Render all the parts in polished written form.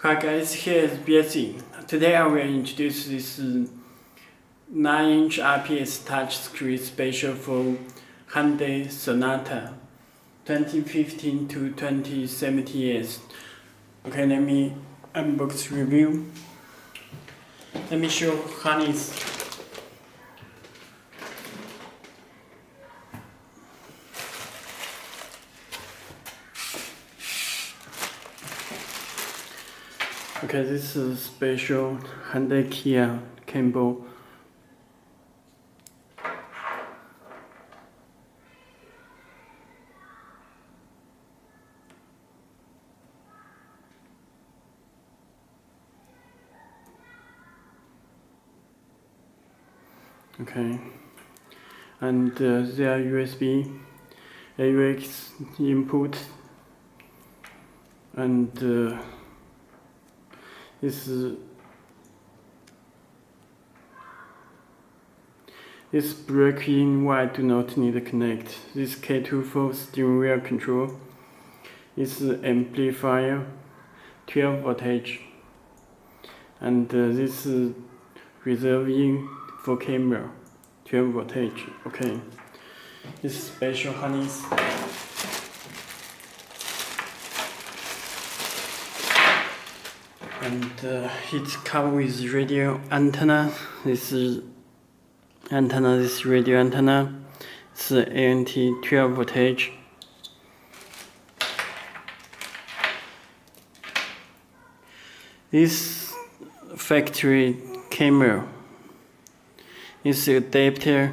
Hi guys, here is Belsee. Today I will introduce this 9-inch IPS touchscreen special for Hyundai Sonata 2015 to 2017 years. Okay, let me unbox review. Let me show harness. Okay, this is special Hyundai Kia cable. Okay, and there are USB, AUX input, and this break-in wire do not need to connect. This K2 for steering wheel control. This amplifier, 12 voltage, and this reserving for camera, 12 voltage. Okay, this special harness. And it's covered with radio antenna. This radio antenna. It's ANT 12 voltage. This factory camera is adapter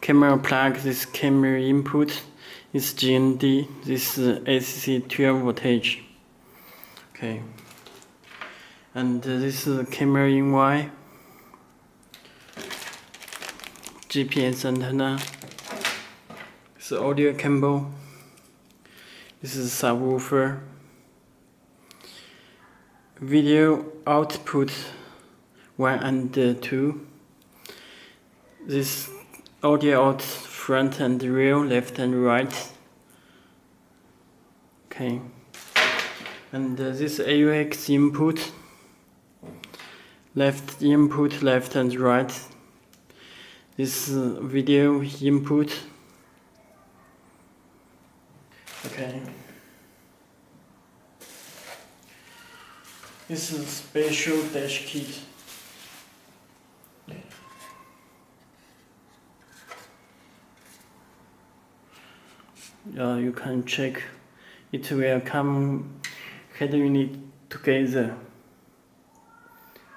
camera plug. This camera input is GND. This AC 12 voltage. Okay. And this is camera in Y, GPS antenna, this is audio cable, this is subwoofer, video output 1 and 2, this audio out front and rear, left and right. Okay, and this AUX input. Left input, left and right. This video input. Okay. This is special dash kit. You can check. It will come head unit together.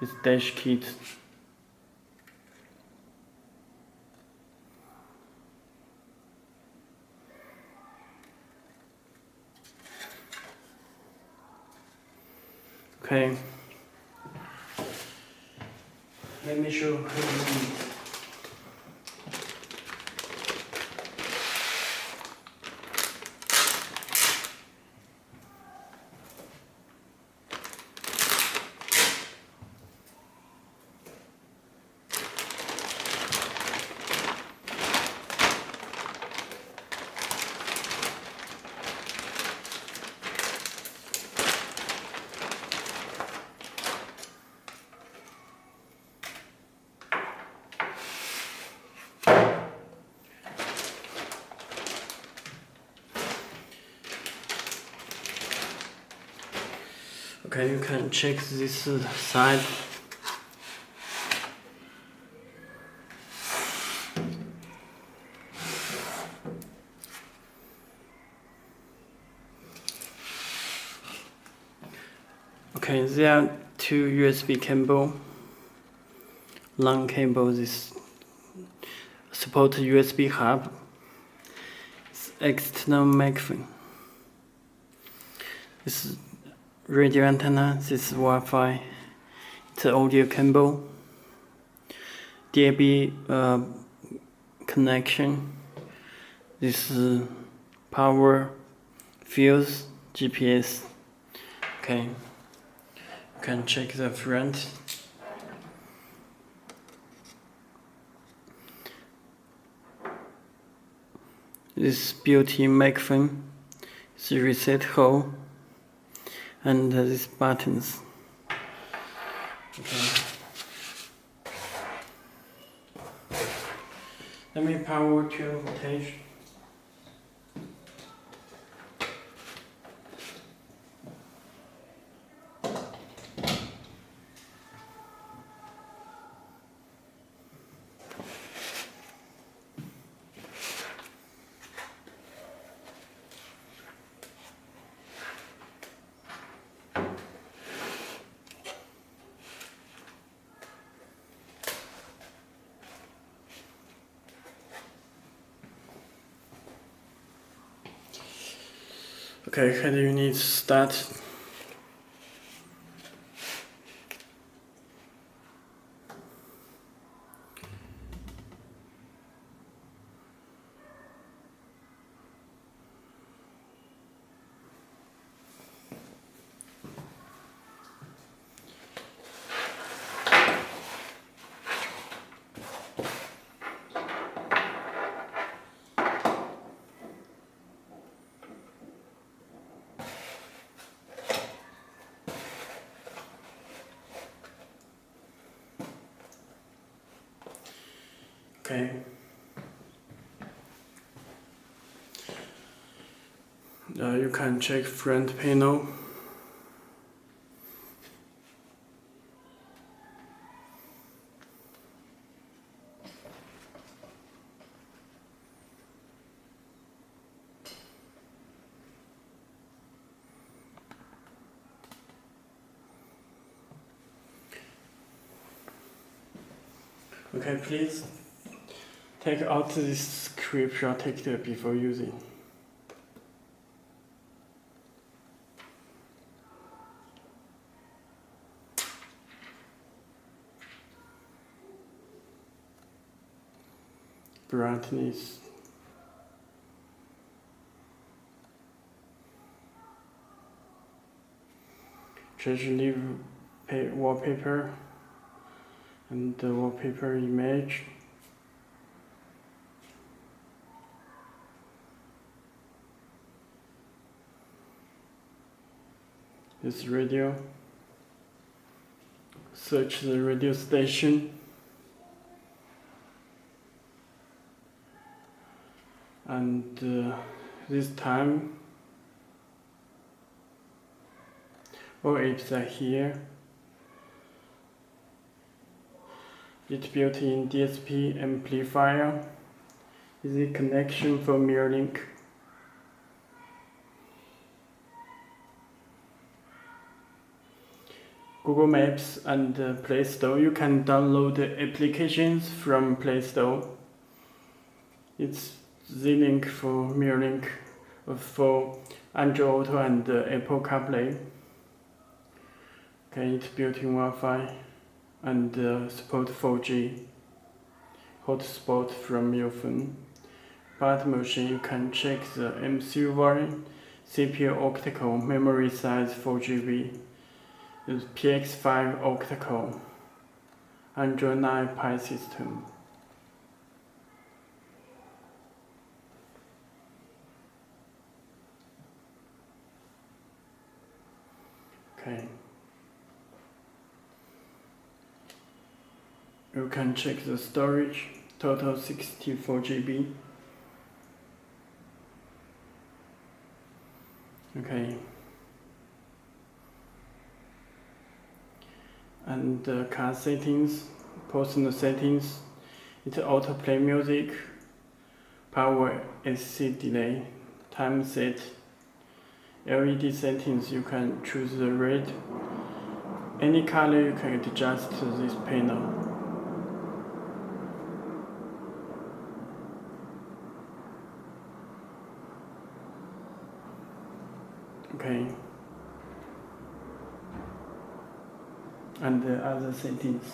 It's dash kit. Okay. Let me show you. Okay, you can check this side. Okay, there are two USB cable. Long cable. This support USB hub. It's external microphone. This is radio antenna. This is Wi-Fi. It's an audio cable. DSP connection. This is power fuse GPS. Okay. You can check the front. This built-in microphone. It's a reset hole. and these buttons. Okay. Let me power 12 voltage. Okay, head unit start. Okay. You can check front panel. Okay, please take out this script protector before using. Brightness. Change leave wallpaper and the wallpaper image. This radio. Search the radio station. And this time, all apps are here. It's built-in DSP amplifier. Easy connection for mirror link. Google Maps and Play Store. You can download the applications from Play Store. It's Z-Link for mirror link for Android Auto and Apple CarPlay. Okay, it's built-in Wi-Fi and support 4G hotspot from your phone. Part motion, you can check the MCU variant, CPU octa-core, memory size 4GB, is PX5 octa-core, Android 9 Pie system. Okay. You can check the storage, total 64GB. Okay. And car settings, personal settings, it's autoplay music, power AC delay, time set, LED settings, you can choose the red. Any color you can adjust to this panel. Okay. And the other settings.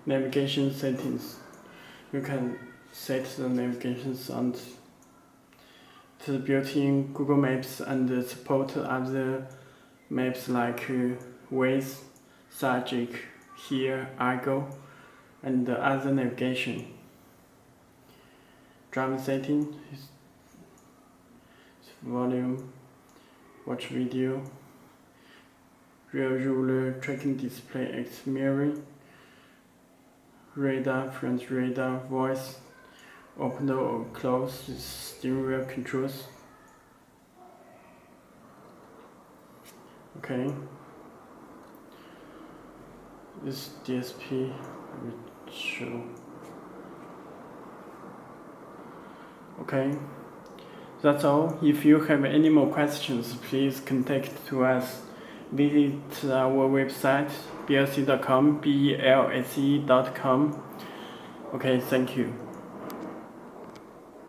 Navigation settings. You can set the navigation sound to the built-in Google Maps and support other maps like Waze, Sajik, Here, Argo, and other navigation. Driver setting. volume, watch video, rear ruler, tracking display, X mirroring, radar, front radar, voice, open or close, steering wheel controls. Okay. This DSP will show. Okay. That's all. If you have any more questions, please contact to us. Visit our website belsee.com, belse.com. Okay, thank you.